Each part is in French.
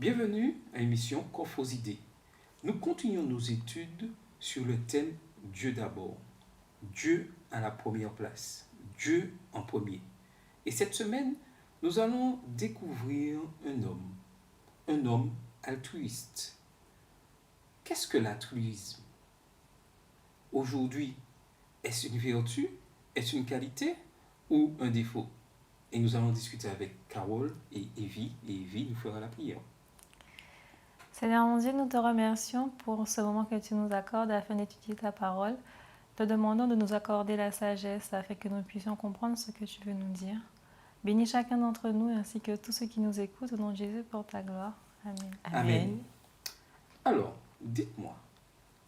Bienvenue à l'émission Coffre aux idées. Nous continuons nos études sur le thème Dieu d'abord. Dieu à la première place. Dieu en premier. Et cette semaine, nous allons découvrir un homme altruiste. Qu'est-ce que l'altruisme? Aujourd'hui, est-ce une vertu, est-ce une qualité ou un défaut? Et nous allons discuter avec Carole et Evie. Et Evie nous fera la prière. Seigneur mon Dieu, nous te remercions pour ce moment que tu nous accordes afin d'étudier ta parole. Te demandons de nous accorder la sagesse afin que nous puissions comprendre ce que tu veux nous dire. Bénis chacun d'entre nous ainsi que tous ceux qui nous écoutent au nom de Jésus pour ta gloire. Amen. Amen. Alors, dites-moi,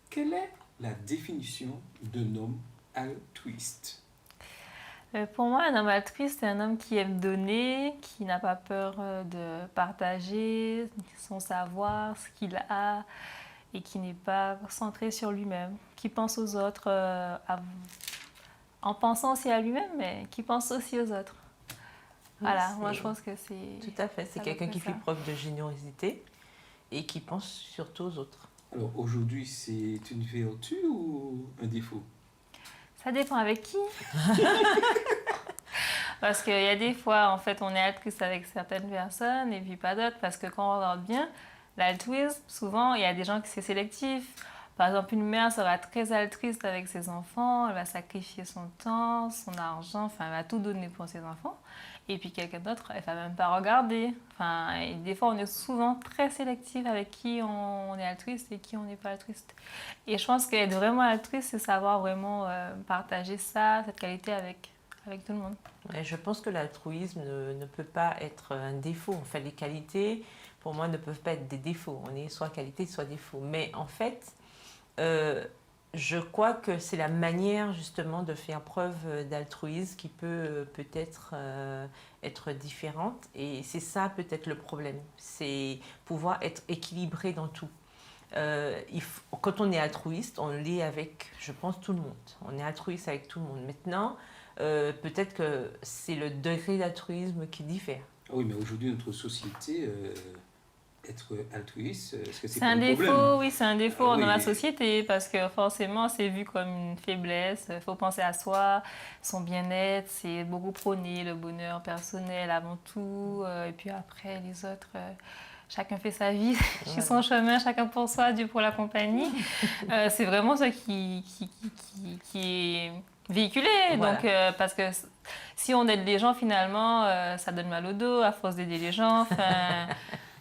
quelle est la définition d'un homme altruiste? Pour moi, un homme altruiste, c'est un homme qui aime donner, qui n'a pas peur de partager son savoir, ce qu'il a, et qui n'est pas centré sur lui-même, qui pense aux autres en pensant aussi à lui-même, mais qui pense aussi aux autres. Voilà, moi je pense que c'est... Tout à fait, c'est quelqu'un qui fait preuve de générosité et qui pense surtout aux autres. Alors aujourd'hui, c'est une vertu ou un défaut? Ça dépend avec qui. Parce qu'il y a des fois, en fait, on est altruiste avec certaines personnes et puis pas d'autres. Parce que quand on regarde bien, l'altruisme, souvent, il y a des gens qui sont sélectifs. Par exemple, une mère sera très altruiste avec ses enfants, elle va sacrifier son temps, son argent, enfin, elle va tout donner pour ses enfants. Et puis quelqu'un d'autre, elle ne va même pas regarder. Enfin, et des fois, on est souvent très sélectif avec qui on est altruiste et qui on n'est pas altruiste. Et je pense qu'être vraiment altruiste, c'est savoir vraiment partager ça, cette qualité avec tout le monde. Et je pense que l'altruisme ne peut pas être un défaut. En fait, les qualités, pour moi, ne peuvent pas être des défauts. On est soit qualité, soit défaut. Mais en fait, je crois que c'est la manière justement de faire preuve d'altruisme qui peut peut-être être différente. Et c'est ça peut-être le problème. C'est pouvoir être équilibré dans tout. Quand on est altruiste, on l'est avec, je pense, tout le monde. On est altruiste avec tout le monde. Maintenant, peut-être que c'est le degré d'altruisme qui diffère. Oui, mais aujourd'hui, notre société, être altruiste, est-ce que c'est un défaut? Oui, c'est un défaut dans la société parce que forcément, c'est vu comme une faiblesse. Il faut penser à soi, son bien-être, c'est beaucoup prôner le bonheur personnel avant tout. Et puis après, les autres... Chacun fait sa vie, chez son chemin, chacun pour soi, Dieu pour la compagnie. C'est vraiment ça qui est véhiculé. Voilà. Donc, parce que si on aide les gens, finalement, ça donne mal au dos à force d'aider les gens.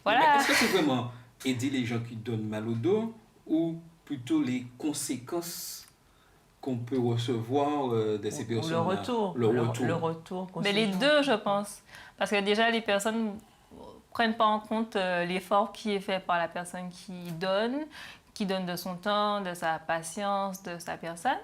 Voilà. Est-ce que c'est vraiment aider les gens qui donnent mal au dos ou plutôt les conséquences qu'on peut recevoir de ces personnes-là? Le retour. Mais les deux, je pense. Parce que déjà, les personnes prennent pas en compte l'effort qui est fait par la personne qui donne de son temps, de sa patience, de sa personne,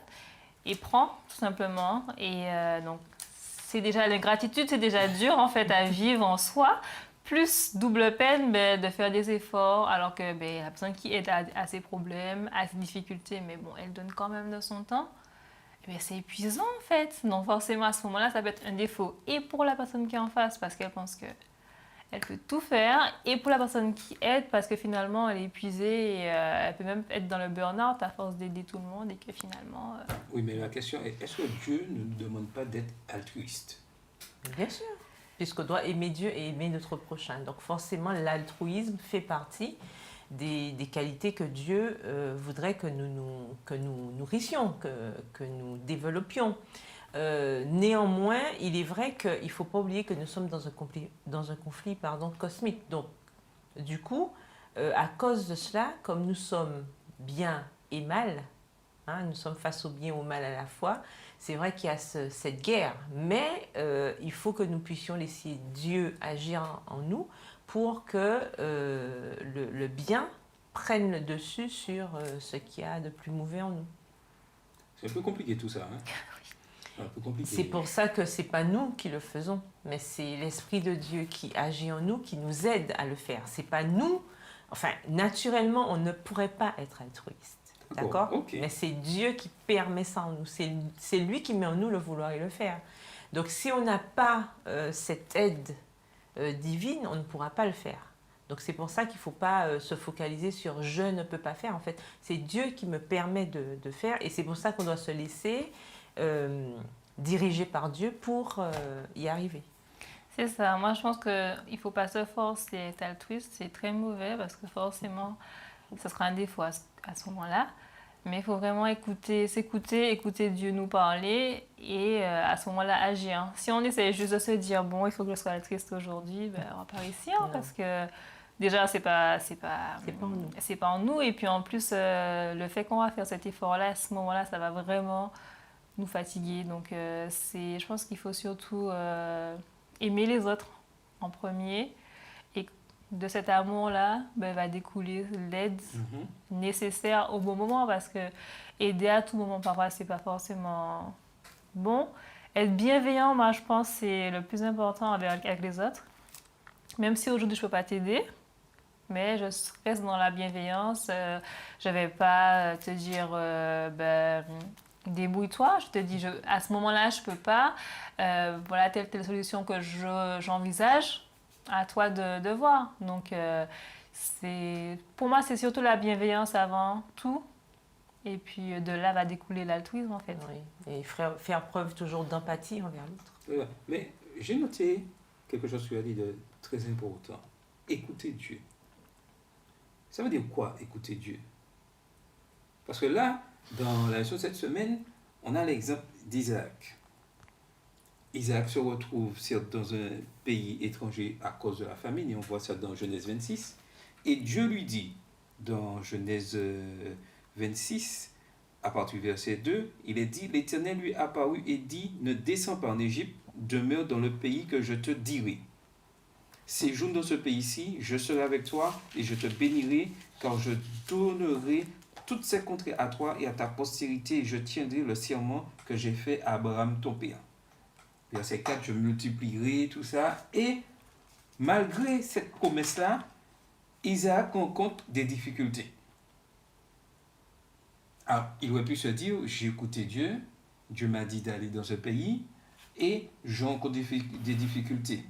et prend tout simplement. Et donc, c'est déjà l'ingratitude, c'est déjà dur en fait à vivre en soi, plus double peine de faire des efforts, alors que la personne qui aide à ses problèmes, à ses difficultés, mais bon, elle donne quand même de son temps. C'est épuisant en fait. Donc forcément, à ce moment-là, ça peut être un défaut. Et pour la personne qui est en face, parce qu'elle pense que elle peut tout faire, et pour la personne qui aide, parce que finalement, elle est épuisée et elle peut même être dans le burn-out à force d'aider tout le monde et que finalement... Oui, mais la question est, est-ce que Dieu ne nous demande pas d'être altruiste? Bien sûr, puisqu'on doit aimer Dieu et aimer notre prochain. Donc forcément, l'altruisme fait partie des qualités que Dieu voudrait que nous nourrissions, que nous développions. Néanmoins, il est vrai qu'il ne faut pas oublier que nous sommes dans un conflit cosmique. Donc, du coup, à cause de cela, comme nous sommes bien et mal, nous sommes face au bien et au mal à la fois, c'est vrai qu'il y a cette guerre. Mais il faut que nous puissions laisser Dieu agir en nous pour que le bien prenne le dessus sur ce qu'il y a de plus mauvais en nous. C'est un peu compliqué tout ça, hein? C'est pour ça que ce n'est pas nous qui le faisons, mais c'est l'Esprit de Dieu qui agit en nous, qui nous aide à le faire. C'est pas nous, enfin, naturellement, on ne pourrait pas être altruiste, d'accord? Okay. Mais c'est Dieu qui permet ça en nous, c'est lui qui met en nous le vouloir et le faire. Donc si on n'a pas cette aide divine, on ne pourra pas le faire. Donc c'est pour ça qu'il ne faut pas se focaliser sur je ne peux pas faire. En fait, c'est Dieu qui me permet de faire. Et c'est pour ça qu'on doit se laisser diriger par Dieu pour y arriver. C'est ça. Moi, je pense qu'il ne faut pas se forcer à être altruiste. C'est très mauvais parce que forcément, ce sera un défaut à ce moment-là. Mais il faut vraiment s'écouter, écouter Dieu nous parler et à ce moment-là agir. Si on essaie juste de se dire, bon, il faut que je sois altruiste aujourd'hui, ben, on ne va pas réussir parce que déjà, c'est pas en nous. C'est pas en nous. Et puis en plus, le fait qu'on va faire cet effort-là, à ce moment-là, ça va vraiment nous fatiguer. Donc je pense qu'il faut surtout aimer les autres en premier. Et de cet amour-là, ben, va découler l'aide nécessaire au bon moment. Parce que aider à tout moment, parfois, c'est pas forcément bon. Être bienveillant, moi, je pense, c'est le plus important avec les autres. Même si aujourd'hui, je peux pas t'aider, mais je reste dans la bienveillance. Je vais pas te dire, débrouille-toi. Je te dis, à ce moment-là, je peux pas. Voilà telle solution que j'envisage. À toi de voir. Donc, pour moi, c'est surtout la bienveillance avant tout. Et puis, de là va découler l'altruisme, en fait. Oui. Et faire preuve toujours d'empathie envers l'autre. Mais j'ai noté quelque chose que tu as dit de très important. Écouter Dieu. Ça veut dire quoi, écouter Dieu? Parce que là, dans la leçon de cette semaine, on a l'exemple d'Isaac. Isaac se retrouve certes dans un pays étranger à cause de la famine, et on voit ça dans Genèse 26. Et Dieu lui dit, dans Genèse 26, à partir du verset 2, il est dit, l'Éternel lui apparut et dit, ne descends pas en Égypte, demeure dans le pays que je te dirai. Séjourne dans ce pays-ci, je serai avec toi et je te bénirai, car je donnerai toutes ces contrées à toi et à ta postérité, et je tiendrai le serment que j'ai fait à Abraham ton père. Verset 4, je multiplierai tout ça. Et malgré cette promesse-là, Isaac rencontre des difficultés. Alors, il aurait pu se dire, j'ai écouté Dieu, Dieu m'a dit d'aller dans ce pays, et je rencontre des difficultés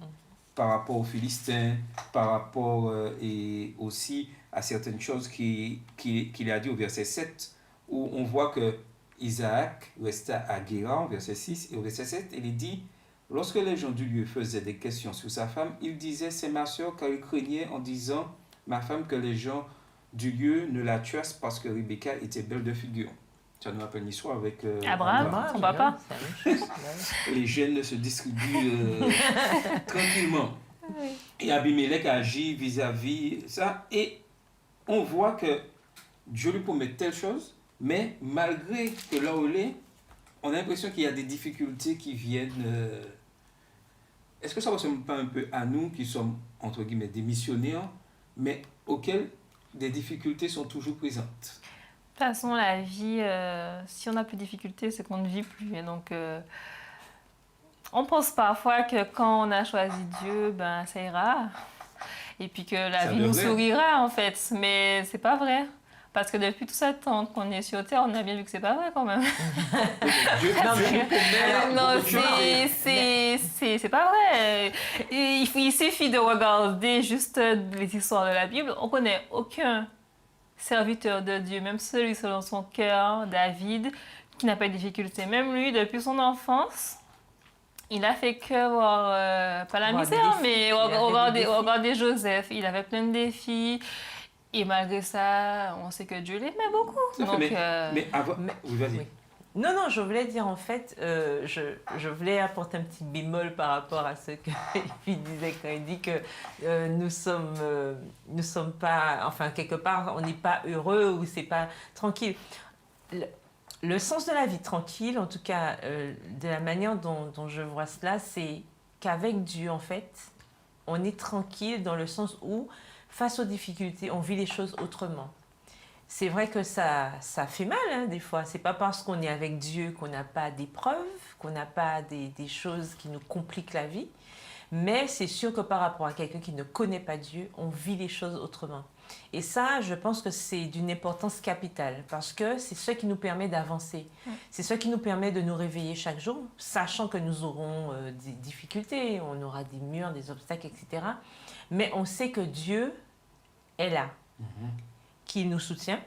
par rapport aux Philistins, par rapport et aussi à certaines choses qu'il a dit au verset 7, où on voit que Isaac resta à Guéra, au verset 6, et au verset 7, il dit, lorsque les gens du lieu faisaient des questions sur sa femme, il disait, c'est ma soeur, car il craignait en disant, ma femme, que les gens du lieu ne la tuassent parce que Rebecca était belle de figure. Ça nous rappelle une histoire avec Abraham, son papa. Les gènes se distribuent tranquillement. Oui. Et Abimelech agit vis-à-vis ça, et on voit que Dieu lui promet telle chose, mais malgré que là où il est, on a l'impression qu'il y a des difficultés qui viennent. Est-ce que ça ne ressemble pas un peu à nous qui sommes, entre guillemets, des missionnaires, mais auxquels des difficultés sont toujours présentes? De toute façon, la vie, si on n'a plus de difficultés, c'est qu'on ne vit plus. Et donc, on pense parfois que quand on a choisi Dieu, ben, ça ira. Et puis que la vie nous sourira, en fait. Mais c'est pas vrai. Parce que depuis tout ce temps qu'on est sur Terre, on a bien vu que c'est pas vrai quand même. C'est pas vrai. Il suffit de regarder juste les histoires de la Bible. On connaît aucun serviteur de Dieu, même celui selon son cœur, David, qui n'a pas de difficulté. Même lui, depuis son enfance, il a fait que voir, pas la misère, mais regarder Joseph. Il avait plein de défis. Et malgré ça, on sait que Dieu l'aimait beaucoup. Donc, mais vas-y. Oui. Non, je voulais dire en fait, je voulais apporter un petit bémol par rapport à ce que il disait quand il dit que nous sommes pas, enfin quelque part, on n'est pas heureux ou c'est pas tranquille. Le sens de la vie tranquille, en tout cas, de la manière dont je vois cela, c'est qu'avec Dieu, en fait, on est tranquille dans le sens où, face aux difficultés, on vit les choses autrement. C'est vrai que ça fait mal, hein, des fois. C'est pas parce qu'on est avec Dieu qu'on n'a pas d'épreuves, qu'on n'a pas des choses qui nous compliquent la vie. Mais c'est sûr que par rapport à quelqu'un qui ne connaît pas Dieu, on vit les choses autrement. Et ça, je pense que c'est d'une importance capitale parce que c'est ce qui nous permet d'avancer. C'est ce qui nous permet de nous réveiller chaque jour, sachant que nous aurons des difficultés, on aura des murs, des obstacles, etc. Mais on sait que Dieu est là, qui nous soutient,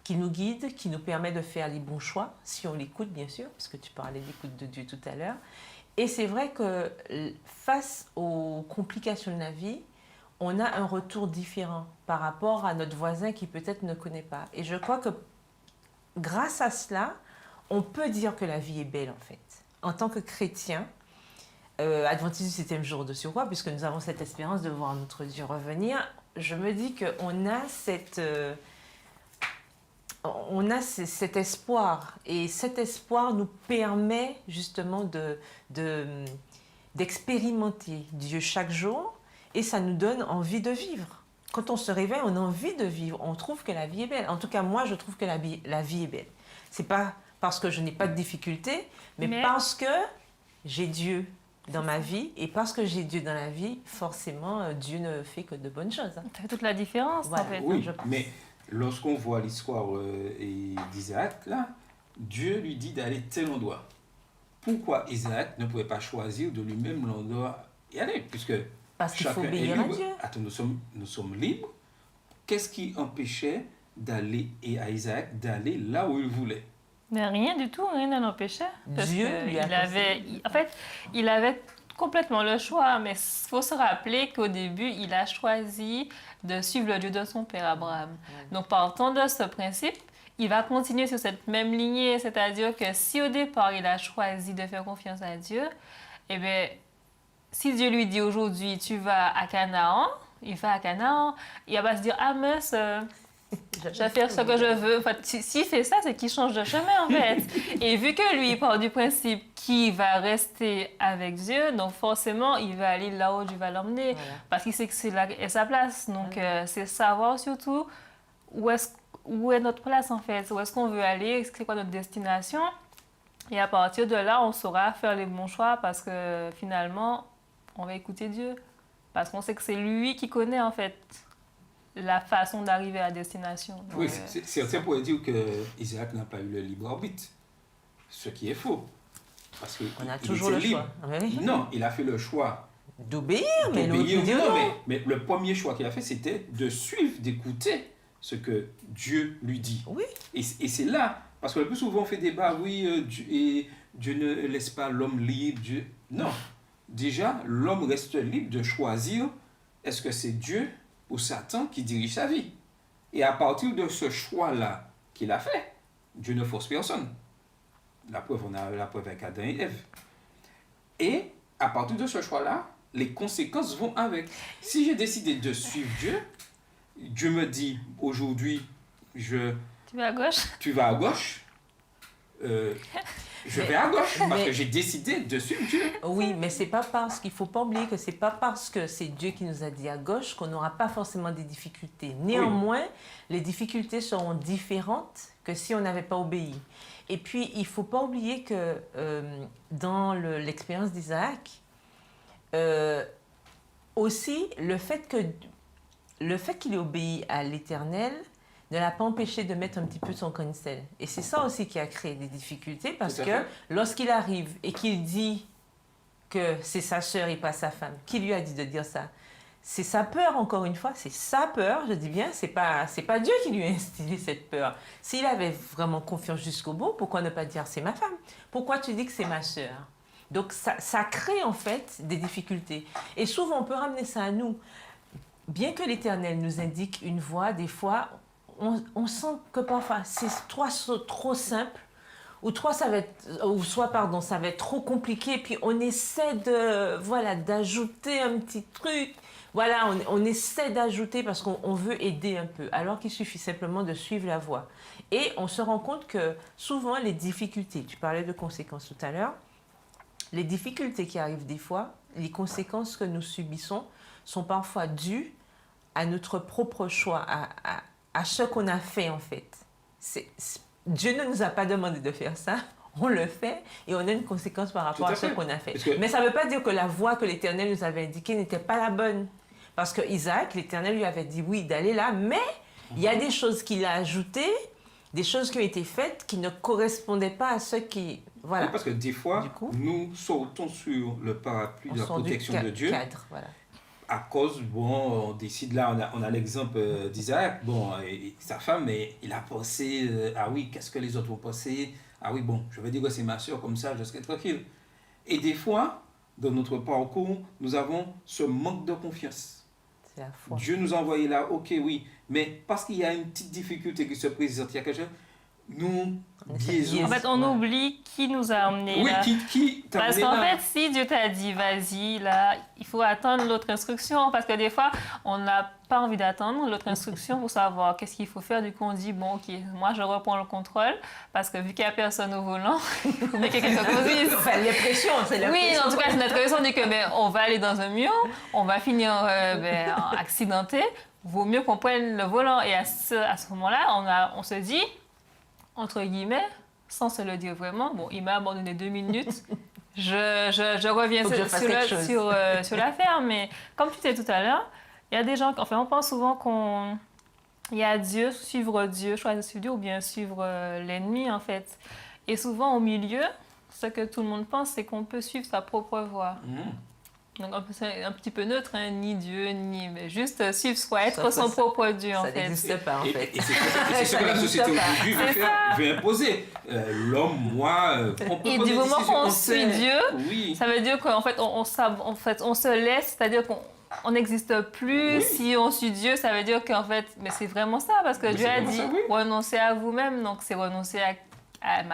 qui nous guide, qui nous permet de faire les bons choix, si on l'écoute bien sûr, parce que tu parlais d'écoute de Dieu tout à l'heure. Et c'est vrai que face aux complications de la vie, on a un retour différent par rapport à notre voisin qui peut-être ne connaît pas. Et je crois que grâce à cela, on peut dire que la vie est belle en fait. En tant que chrétien, adventiste du 7e jour de surcroît, puisque nous avons cette espérance de voir notre Dieu revenir, je me dis qu'on a cet espoir. Et cet espoir nous permet justement d'expérimenter Dieu chaque jour et ça nous donne envie de vivre. Quand on se réveille, on a envie de vivre. On trouve que la vie est belle. En tout cas, moi, je trouve que la vie est belle. C'est pas parce que je n'ai pas de difficultés, mais parce que j'ai Dieu dans ma vie. Et parce que j'ai Dieu dans la vie, forcément, Dieu ne fait que de bonnes choses. Ça fait toute la différence, voilà. en fait. Oui, mais lorsqu'on voit l'histoire d'Isaac, là, Dieu lui dit d'aller tel endroit. Pourquoi Isaac ne pouvait pas choisir de lui-même l'endroit y aller, puisque parce qu'il faut chacun est obéir à libre. Dieu. Attends, nous sommes libres. Qu'est-ce qui empêchait à Isaac d'aller là où il voulait? Mais rien du tout, rien ne l'empêchait. Dieu lui a il avait complètement le choix, mais il faut se rappeler qu'au début, il a choisi de suivre le Dieu de son père Abraham. Donc, partant de ce principe, il va continuer sur cette même lignée, c'est-à-dire que si au départ, il a choisi de faire confiance à Dieu, eh bien, si Dieu lui dit aujourd'hui, tu vas à Canaan, il va à Canaan, il va pas se dire, ah mince, je vais faire ce que je veux. Enfin, s'il fait ça, c'est qu'il change de chemin, en fait. Et vu que lui, il part du principe qu'il va rester avec Dieu, donc forcément, il va aller là où Dieu va l'emmener. Voilà. Parce qu'il sait que c'est là est sa place. Donc, c'est savoir surtout où est notre place, en fait. Où est-ce qu'on veut aller, c'est quoi notre destination. Et à partir de là, on saura faire les bons choix parce que finalement, on va écouter Dieu. Parce qu'on sait que c'est lui qui connaît, en fait, la façon d'arriver à la destination. Donc, oui, certains pourraient dire qu'Isaac n'a pas eu le libre arbitre, ce qui est faux. Parce que on a toujours le choix. Non, il a fait le choix d'obéir, mais le premier choix qu'il a fait, c'était de suivre, d'écouter ce que Dieu lui dit. Oui. Et c'est là, parce que le plus souvent on fait débat, oui, Dieu ne laisse pas l'homme libre. Non, déjà, l'homme reste libre de choisir est-ce que c'est Dieu ou Satan qui dirige sa vie. Et à partir de ce choix-là qu'il a fait, Dieu ne force personne. La preuve, on a la preuve avec Adam et Ève. Et à partir de ce choix-là, les conséquences vont avec. Si j'ai décidé de suivre Dieu, Dieu me dit aujourd'hui, tu vas à gauche. Tu vas à gauche. Je vais à gauche parce que j'ai décidé de suivre Dieu. Oui, mais c'est pas parce qu'il faut pas oublier que c'est pas parce que c'est Dieu qui nous a dit à gauche qu'on n'aura pas forcément des difficultés. Néanmoins, les difficultés seront différentes que si on n'avait pas obéi. Et puis, il faut pas oublier que dans l'expérience d'Isaac, aussi le fait qu'il ait obéi à l'Éternel ne l'a pas empêché de mettre un petit peu son grain de sel. Et c'est ça aussi qui a créé des difficultés, parce que lorsqu'il arrive et qu'il dit que c'est sa sœur et pas sa femme, qui lui a dit de dire ça? C'est sa peur, encore une fois, c'est sa peur, je dis bien, c'est pas Dieu qui lui a instillé cette peur. S'il avait vraiment confiance jusqu'au bout, pourquoi ne pas dire c'est ma femme? Pourquoi tu dis que c'est ma sœur? Donc ça crée en fait des difficultés. Et souvent on peut ramener ça à nous. Bien que l'Éternel nous indique une voie, des fois, on sent que parfois c'est trop simple, ou ça va être trop compliqué, puis on essaie d'ajouter un petit truc. Voilà, on essaie d'ajouter parce qu'on veut aider un peu, alors qu'il suffit simplement de suivre la voie. Et on se rend compte que souvent les difficultés, tu parlais de conséquences tout à l'heure, les difficultés qui arrivent des fois, les conséquences que nous subissons sont parfois dues à notre propre choix, à ce qu'on a fait en fait. Dieu ne nous a pas demandé de faire ça, on le fait et on a une conséquence par rapport à ce qu'on a fait. Mais ça ne veut pas dire que la voie que l'Éternel nous avait indiquée n'était pas la bonne. Parce que Isaac, l'Éternel lui avait dit oui d'aller là, mais il y a des choses qu'il a ajoutées, des choses qui ont été faites qui ne correspondaient pas à ce qui... Voilà. Oui, parce que des fois, nous sautons sur le parapluie de la protection de Dieu. à cause, bon, on décide là, on a l'exemple d'Isaac, bon, et sa femme, mais il a pensé, ah oui, qu'est-ce que les autres vont penser? Ah oui, bon, je vais dire que c'est ma soeur, comme ça, je serai tranquille. Et des fois, dans notre parcours, nous avons ce manque de confiance. C'est la foi. Dieu nous a envoyé là, ok, oui, mais parce qu'il y a une petite difficulté qui se présente, il y a quelque chose, nous biaisons. En fait, on oublie qui nous a amenés Oui, là. qui t'a Parce amené qu'en là? fait, si Dieu t'a dit, vas-y, là, il faut attendre l'autre instruction. Parce que des fois, on n'a pas envie d'attendre l'autre instruction pour savoir qu'est-ce qu'il faut faire. Du coup, on dit, bon, ok, moi, je reprends le contrôle. Parce que vu qu'il n'y a personne au volant, il faut bien que quelqu'un conduise. Enfin, l'impression, c'est la Oui, pression. en tout cas, c'est notre raison. On dit que on va aller dans un mur, on va finir accidenté. Vaut mieux qu'on prenne le volant. Et à ce moment-là, on se dit, entre guillemets, sans se le dire vraiment, bon, il m'a abandonné 2 minutes. Je reviens sur l'affaire, mais comme tu disais tout à l'heure, il y a des gens, enfin, on pense souvent il y a Dieu, suivre Dieu, choisir suivre Dieu ou bien suivre l'ennemi, en fait. Et souvent, au milieu, ce que tout le monde pense, c'est qu'on peut suivre sa propre voie. Donc, c'est un petit peu neutre, hein, ni Dieu, mais juste suivre soi, être son propre Dieu, en fait. Ça n'existe pas, en fait. Et c'est ce que la société aujourd'hui veut imposer. L'homme, moi, on peut et prendre du des moment décisions, qu'on on suit sait. Dieu, Oui. ça veut dire qu'en fait, on se laisse, c'est-à-dire qu'on n'existe plus. Oui. Si on suit Dieu, ça veut dire qu'en fait, mais c'est vraiment ça, parce que Mais Dieu c'est a vraiment dit, ça, oui. renoncez à vous-même, donc c'est renoncer à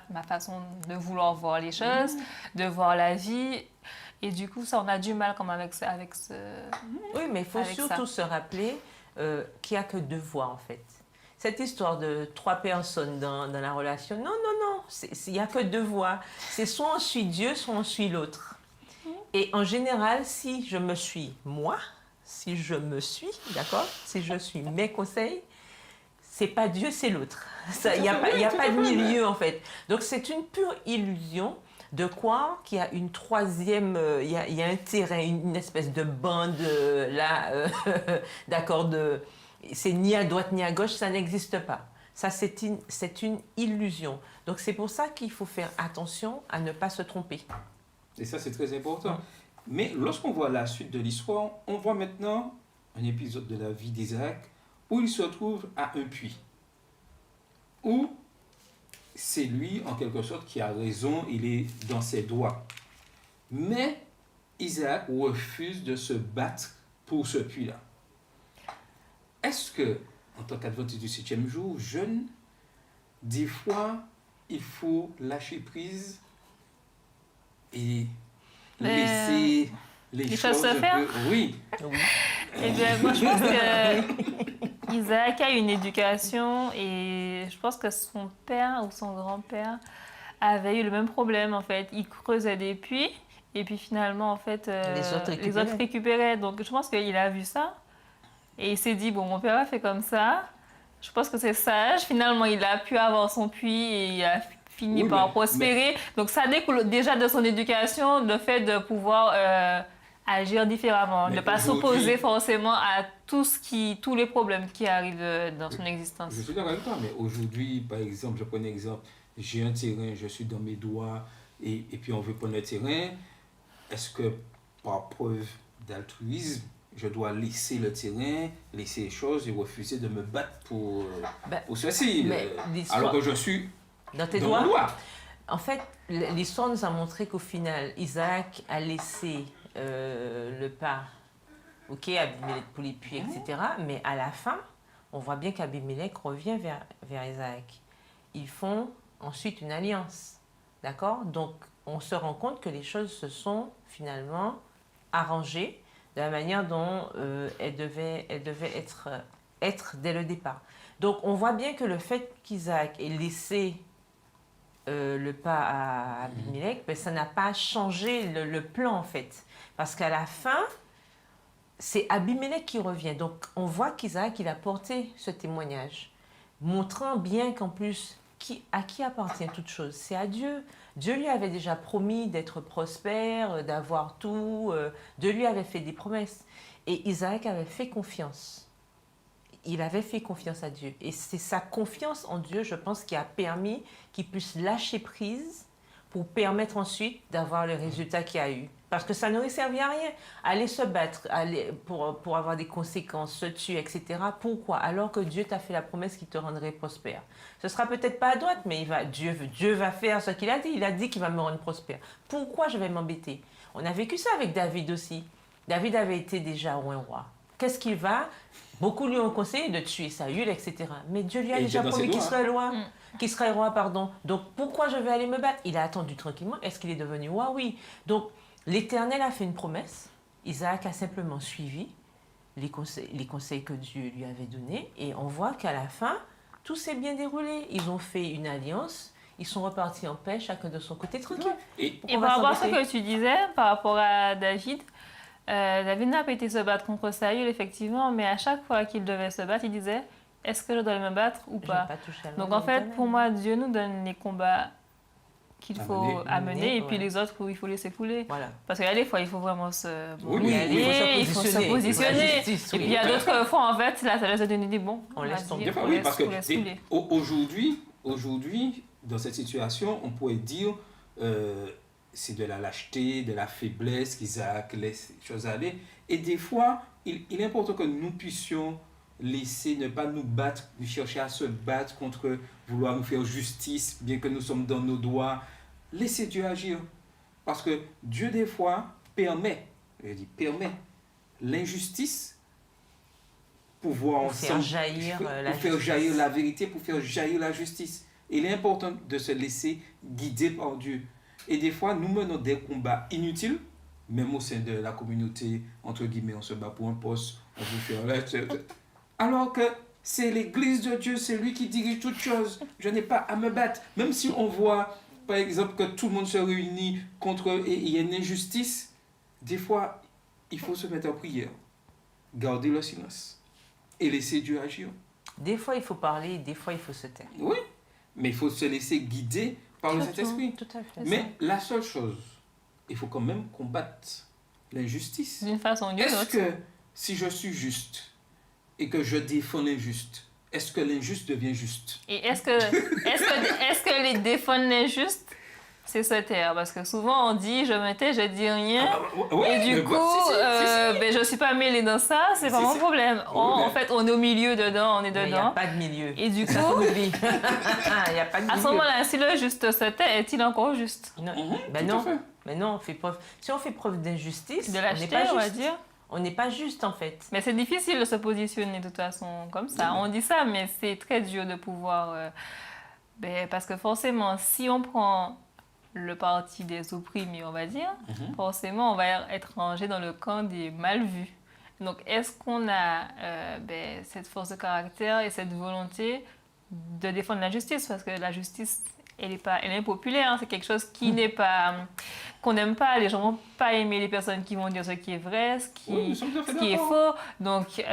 ma façon de vouloir voir les choses, de voir la vie. Et du coup, ça, on a du mal comme avec ce... Oui, mais il faut avec surtout se rappeler qu'il n'y a que 2 voies, en fait. Cette histoire de 3 personnes dans la relation, non, il n'y a que 2 voies. C'est soit on suit Dieu, soit on suit l'autre. Et en général, si je me suis moi, d'accord, si je suis mes conseils, c'est pas Dieu, c'est l'autre. Il n'y a pas de milieu, en fait. Donc, c'est une pure illusion de croire qu'il y a une troisième, il y a un terrain, une espèce de bande là, d'accord, c'est ni à droite ni à gauche, ça n'existe pas. Ça, c'est une illusion. Donc, c'est pour ça qu'il faut faire attention à ne pas se tromper. Et ça, c'est très important. Mais lorsqu'on voit la suite de l'histoire, on voit maintenant un épisode de la vie d'Isaac où il se trouve à un puits. Où c'est lui, en quelque sorte, qui a raison, il est dans ses droits. Mais Isaac refuse de se battre pour ce puits-là. Est-ce que, en tant qu'adventiste du 7e jour, jeune, des fois, il faut lâcher prise et laisser les choses se un faire? peu... Oui. Eh bien, moi, je pense que Isaac a une éducation et je pense que son père ou son grand-père avait eu le même problème, en fait. Il creusait des puits et puis finalement, en fait, les autres récupéraient. Donc, je pense qu'il a vu ça et il s'est dit, bon, mon père a fait comme ça. Je pense que c'est sage. Finalement, il a pu avoir son puits et il a fini par prospérer. Donc, ça découle déjà de son éducation, le fait de pouvoir... agir différemment, de ne pas s'opposer forcément à tous les problèmes qui arrivent dans son existence. Je suis d'accord avec toi, mais aujourd'hui, par exemple, je prends un exemple, j'ai un terrain, je suis dans mes doigts, et puis on veut prendre le terrain, est-ce que par preuve d'altruisme, je dois laisser le terrain, laisser les choses et refuser de me battre pour ceci, alors que je suis dans tes doigts? En fait, l'histoire nous a montré qu'au final, Isaac a laissé le pas, ok, Abimelech pour les puits, etc. Mais à la fin, on voit bien qu'Abimelech revient vers Isaac. Ils font ensuite une alliance, d'accord? Donc, on se rend compte que les choses se sont finalement arrangées de la manière dont elles devaient être dès le départ. Donc, on voit bien que le fait qu'Isaac ait laissé le pas à Abimelech, ben, ça n'a pas changé le plan, en fait. Parce qu'à la fin, c'est Abimelech qui revient. Donc, on voit qu'Isaac, il a porté ce témoignage, montrant bien qu'en plus, à qui appartient toute chose? C'est à Dieu. Dieu lui avait déjà promis d'être prospère, d'avoir tout. Dieu lui avait fait des promesses. Et Isaac avait fait confiance. Il avait fait confiance à Dieu. Et c'est sa confiance en Dieu, je pense, qui a permis qu'il puisse lâcher prise pour permettre ensuite d'avoir le résultat qu'il y a eu. Parce que ça n'aurait servi à rien. Aller se battre pour avoir des conséquences, se tuer, etc. Pourquoi? Alors que Dieu t'a fait la promesse qu'il te rendrait prospère. Ce sera peut-être pas à droite, mais Dieu va faire ce qu'il a dit. Il a dit qu'il va me rendre prospère. Pourquoi je vais m'embêter? On a vécu ça avec David aussi. David avait été déjà un roi. Qu'est-ce qu'il va? Beaucoup lui ont conseillé de tuer Saül, etc. Mais Dieu lui a déjà promis qu'il serait roi. Qu'il serait roi, pardon. Donc pourquoi je vais aller me battre? Il a attendu tranquillement. Est-ce qu'il est devenu roi? Oui. Donc l'Éternel a fait une promesse. Isaac a simplement suivi les conseils que Dieu lui avait donnés. Et on voit qu'à la fin, tout s'est bien déroulé. Ils ont fait une alliance. Ils sont repartis en paix, chacun de son côté, tranquille. Et par rapport à ce que tu disais, par rapport à David, David n'a pas été se battre contre Saül, effectivement, mais à chaque fois qu'il devait se battre, il disait « Est-ce que je dois me battre ou pas ?» Donc en fait, pour moi, Dieu nous donne les combats qu'il faut amener et puis les autres où il faut laisser couler. Voilà. Parce qu'il y a des fois, il faut vraiment se il faut se positionner. Et puis il y a d'autres fois, en fait, là, ça laisse donner des bons. On laisse tomber. Des fois, oui, parce que aujourd'hui, dans cette situation, on pourrait dire c'est de la lâcheté, de la faiblesse qu'Isaac laisse les choses aller. Et des fois, il est important que nous puissions laisser, ne pas nous battre, nous chercher à se battre contre vouloir nous faire justice, bien que nous sommes dans nos droits. Laissez Dieu agir. Parce que Dieu, des fois, permet l'injustice pour faire jaillir la vérité, pour faire jaillir la justice. Il est important de se laisser guider par Dieu. Et des fois, nous menons des combats inutiles, même au sein de la communauté, entre guillemets, on se bat pour un poste, on veut faire... Alors que c'est l'Église de Dieu, c'est lui qui dirige toutes choses. Je n'ai pas à me battre. Même si on voit, par exemple, que tout le monde se réunit contre et il y a une injustice, des fois, il faut se mettre en prière, garder le silence et laisser Dieu agir. Des fois, il faut parler, des fois, il faut se taire. Oui, mais il faut se laisser guider par le Saint-Esprit. Tout à fait. Mais la seule chose, il faut quand même combattre l'injustice. D'une façon ou d'une autre. Est-ce que si je suis juste et que je défends l'injuste, est-ce que l'injuste devient juste? Et est-ce que les défendre l'injuste, c'est se taire? Parce que souvent on dit je me tais, je dis rien. Et du coup, je ne suis pas mêlée dans ça, c'est pas mon problème. En fait, on est au milieu dedans, on est dedans. Il n'y a pas de milieu. Et du coup, il n'y a pas de milieu. À ce moment-là, si le juste se tait, est-il encore juste? Non. Mais non, on fait preuve. Si on fait preuve d'injustice, de lâcheté, on va dire. On n'est pas juste en fait. Mais c'est difficile de se positionner de toute façon comme ça. On dit ça, mais c'est très dur de pouvoir... parce que forcément, si on prend le parti des opprimés, on va dire, forcément, on va être rangé dans le camp des mal vus. Donc, est-ce qu'on a cette force de caractère et cette volonté de défendre la justice? Parce que la justice, elle est impopulaire, hein. C'est quelque chose qui n'est pas... qu'on n'aime pas. Les gens ne vont pas aimer les personnes qui vont dire ce qui est vrai, ce qui est faux. Donc,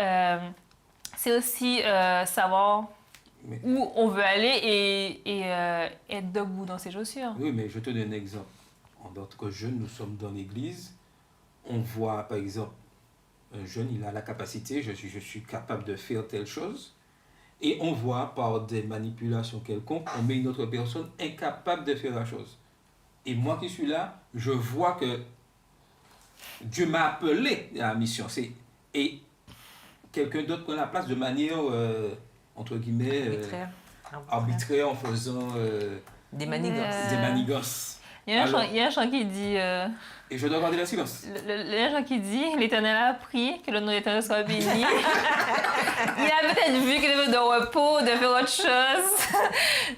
c'est aussi savoir où on veut aller et être debout dans ses chaussures. Oui, mais je te donne un exemple. En tant que jeunes, nous sommes dans l'église. On voit, par exemple, un jeune, il a la capacité, je suis capable de faire telle chose. Et on voit par des manipulations quelconques, on met une autre personne incapable de faire la chose. Et moi qui suis là, je vois que Dieu m'a appelé à la mission. Et quelqu'un d'autre prend la place de manière, entre guillemets, arbitraire en faisant des manigances. Des manigances. Il y a un chant qui dit... Et je dois garder le silence. Il y a un chant qui dit « L'Éternel a pris, que le nom de l'Éternel soit béni. » Il a peut-être vu qu'il avait de repos, de faire autre chose,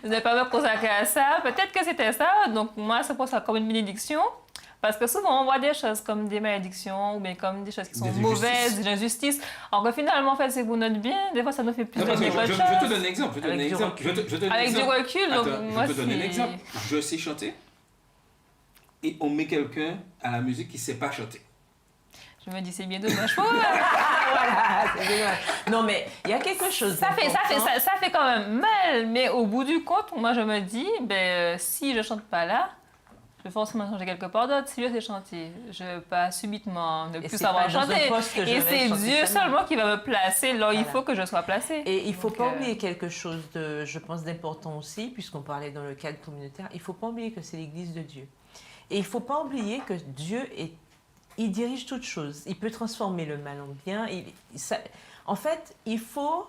de ne pas me consacrer à ça. Peut-être que c'était ça. Donc moi, c'est pour ça comme une bénédiction. Parce que souvent, on voit des choses comme des malédictions ou bien comme des choses qui sont mauvaises, des injustices. Alors que finalement, en fait, c'est pour notre bien. Des fois, ça nous fait plus de bien qu'autre chose. Je te donne un exemple. Avec du recul. Attends, donc, moi, je te donne un exemple. Je sais chanter. Et on met quelqu'un à la musique qui ne sait pas chanter. Je me dis, c'est bien dommage. Voilà, c'est dommage. Non, mais il y a quelque chose ça fait quand même mal. Mais au bout du compte, moi, je me dis, si je ne chante pas là, Je vais forcément changer quelque part d'autre. Si Dieu c'est chanter, je ne vais pas subitement ne Et plus c'est savoir pas dans un chanter. poste que je Et vais c'est chanter Dieu seulement. seulement qui va me placer là où il Voilà. faut que je sois placée. Et il ne faut Donc, pas oublier quelque chose de, je pense, d'important aussi, puisqu'on parlait dans le cadre communautaire, il ne faut pas oublier que c'est l'Église de Dieu. Et il ne faut pas oublier que Dieu il dirige toutes choses. Il peut transformer le mal en bien. En fait, il faut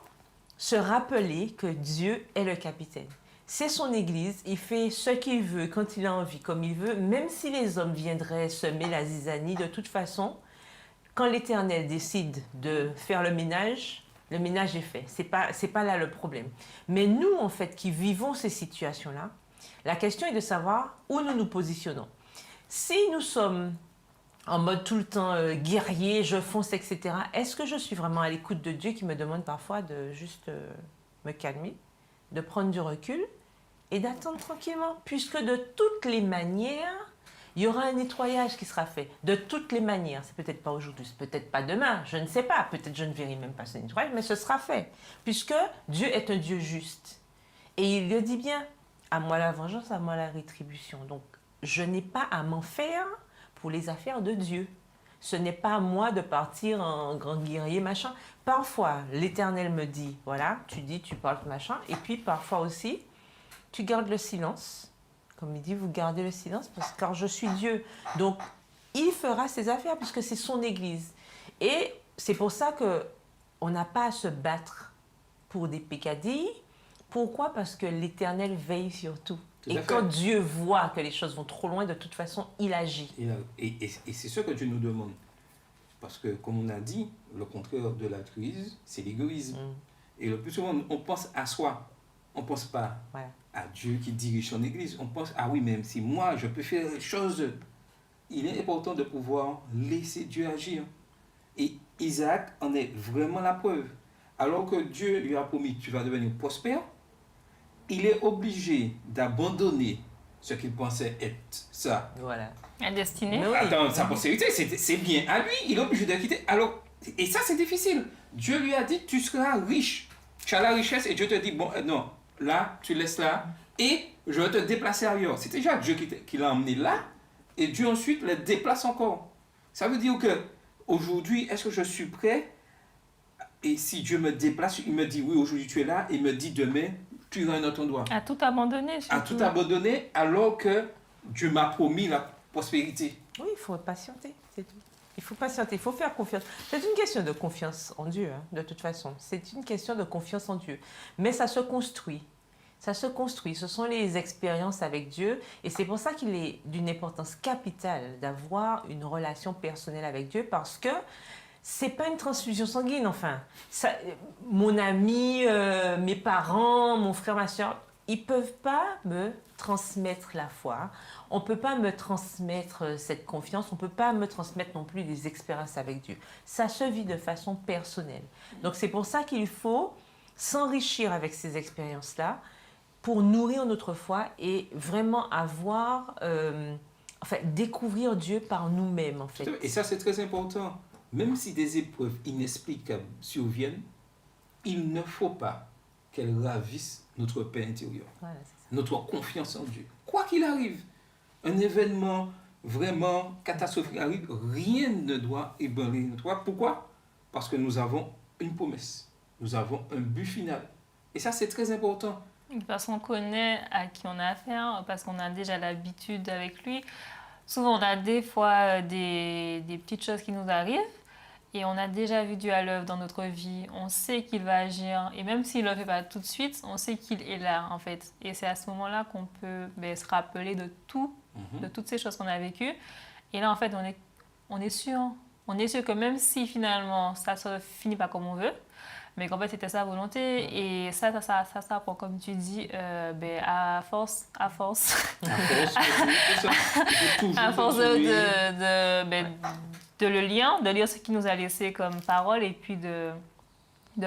se rappeler que Dieu est le capitaine. C'est son Église, il fait ce qu'il veut, quand il a envie, comme il veut, même si les hommes viendraient semer la zizanie, de toute façon, quand l'Éternel décide de faire le ménage est fait. C'est pas là le problème. Mais nous, en fait, qui vivons ces situations-là, la question est de savoir où nous nous positionnons. Si nous sommes en mode tout le temps guerrier, je fonce, etc., est-ce que je suis vraiment à l'écoute de Dieu qui me demande parfois de juste me calmer, de prendre du recul et d'attendre tranquillement, puisque de toutes les manières, il y aura un nettoyage qui sera fait. De toutes les manières. C'est peut-être pas aujourd'hui, c'est peut-être pas demain, je ne sais pas. Peut-être je ne verrai même pas ce nettoyage, mais ce sera fait. Puisque Dieu est un Dieu juste. Et il le dit bien, à moi la vengeance, à moi la rétribution. Donc, je n'ai pas à m'en faire pour les affaires de Dieu. Ce n'est pas à moi de partir en grand guerrier, machin. Parfois, l'Éternel me dit, voilà, tu dis, tu parles, machin. Et puis, parfois aussi, tu gardes le silence. Comme il dit, vous gardez le silence car je suis Dieu. Donc, il fera ses affaires puisque c'est son Église. Et c'est pour ça qu'on n'a pas à se battre pour des peccadilles. Pourquoi? Parce que l'Éternel veille sur tout. Et quand Dieu voit que les choses vont trop loin, de toute façon, il agit. Et c'est ce que Dieu nous demande. Parce que, comme on a dit, le contraire de l'altruisme, c'est l'égoïsme. Et le plus souvent, on pense à soi. On ne pense pas à Dieu qui dirige son Église. On pense, ah oui, même si moi, je peux faire les choses, il est important de pouvoir laisser Dieu agir. Et Isaac en est vraiment la preuve. Alors que Dieu lui a promis, tu vas devenir prospère, il est obligé d'abandonner ce qu'il pensait être ça. Voilà. La destinée. Oui. Attends, sa postérité, c'est bien à lui, il est obligé de quitter. Alors, et ça, c'est difficile. Dieu lui a dit, tu seras riche. Tu as la richesse et Dieu te dit, bon, non, là, tu laisses là et je vais te déplacer ailleurs. C'est déjà Dieu qui l'a emmené là et Dieu ensuite le déplace encore. Ça veut dire que aujourd'hui, est-ce que je suis prêt? Et si Dieu me déplace, il me dit, oui, aujourd'hui tu es là, et il me dit, demain, tu iras à un autre endroit. À tout abandonner. À tout abandonner alors que Dieu m'a promis la prospérité. Oui, il faut patienter, c'est tout. Il faut patienter, il faut faire confiance. C'est une question de confiance en Dieu, hein, de toute façon. C'est une question de confiance en Dieu. Mais ça se construit. Ça se construit. Ce sont les expériences avec Dieu. Et c'est pour ça qu'il est d'une importance capitale d'avoir une relation personnelle avec Dieu parce que c'est pas une transfusion sanguine, enfin. Ça, mon ami, mes parents, mon frère, ma soeur, ils peuvent pas me transmettre la foi. On peut pas me transmettre cette confiance. On peut pas me transmettre non plus des expériences avec Dieu. Ça se vit de façon personnelle. Donc c'est pour ça qu'il faut s'enrichir avec ces expériences-là pour nourrir notre foi et vraiment avoir, découvrir Dieu par nous-mêmes, en fait. Et ça, c'est très important. Même si des épreuves inexplicables surviennent, il ne faut pas qu'elles ravissent notre paix intérieure, Voilà, notre confiance en Dieu. Quoi qu'il arrive, un événement vraiment catastrophique arrive, rien ne doit ébranler notre foi. Pourquoi? Parce que nous avons une promesse, nous avons un but final. Et ça, c'est très important. Parce qu'on connaît à qui on a affaire, parce qu'on a déjà l'habitude avec lui. Souvent, on a des fois des petites choses qui nous arrivent et on a déjà vu Dieu à l'œuvre dans notre vie. On sait qu'il va agir et même s'il ne le fait pas tout de suite, on sait qu'il est là en fait. Et c'est à ce moment-là qu'on peut se rappeler de tout, de toutes ces choses qu'on a vécues. Et là, en fait, on est sûr. On est sûr que même si finalement ça ne se finit pas comme on veut, mais qu'en fait c'était sa volonté et ça pour, comme tu dis, à force à force de le lire, de lire ce qu'il nous a laissé comme parole et puis de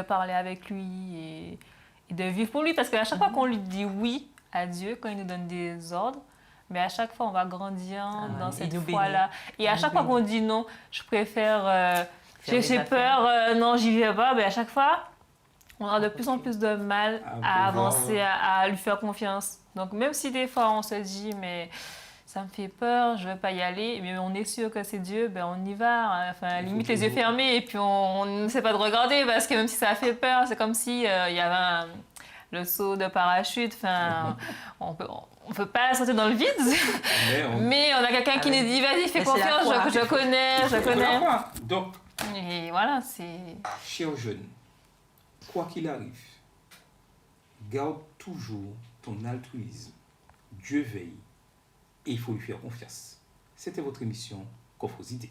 parler avec lui et de vivre pour lui, parce qu'à chaque fois qu'on lui dit oui à Dieu, quand il nous donne des ordres, mais à chaque fois on va grandir dans cette foi-là, et à chaque fois qu'on dit non, je préfère j'ai peur, non, j'y vais pas. Mais à chaque fois, on aura de plus en plus de mal à avancer, à lui faire confiance. Donc, même si des fois, on se dit, mais ça me fait peur, je ne veux pas y aller, mais on est sûr que c'est Dieu, ben on y va. Enfin, à la limite, les yeux fermés, et puis on ne sait pas de regarder, parce que même si ça fait peur, c'est comme si il y avait le saut de parachute. Enfin, on peut pas sauter dans le vide, mais on a quelqu'un qui nous dit, vas-y, fais confiance, je connais. Donc, et voilà, c'est... Cher jeune, quoi qu'il arrive, garde toujours ton altruisme. Dieu veille et il faut lui faire confiance. C'était votre émission Coffres idées.